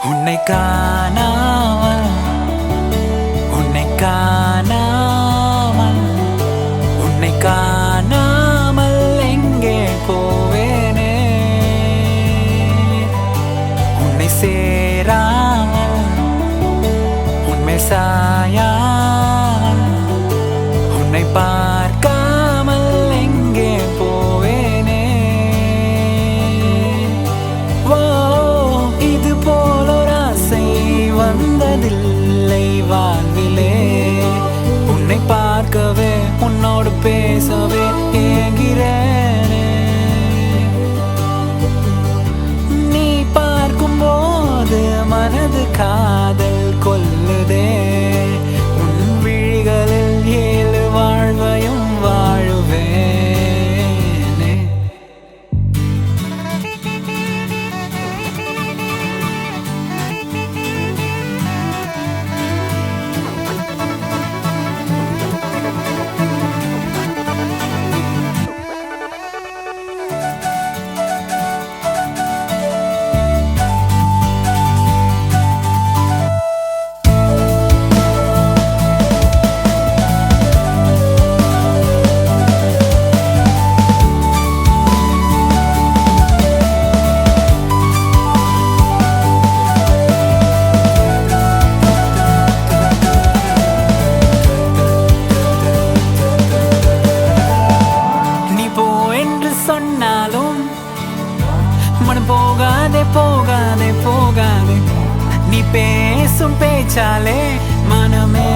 உன்னை காணாமல் உன்னை காணாமல் உன்னை காணாமல் எங்கே போவேனே உன்னை சேராமல் உன்னை சாயாமல் உன்னை பார்க்காமல் எங்கே போவேனே ஓ இது போல ஒரு ஆசை வந்ததில்லை வாழ்விலே உன்னை பார்க்கவே உன்னோடு பேசவே ஏங்கிறேனே நீ பார்க்கும்போது மனது காதல் கொல்லுதே உன் விழிகளில் ஏழு வாழ்வையும் வாழுவேனே சொன்னாலும் மனம் போகாதே போகாதே போகாதே நீ பேசும் பேச்சாலே மனமே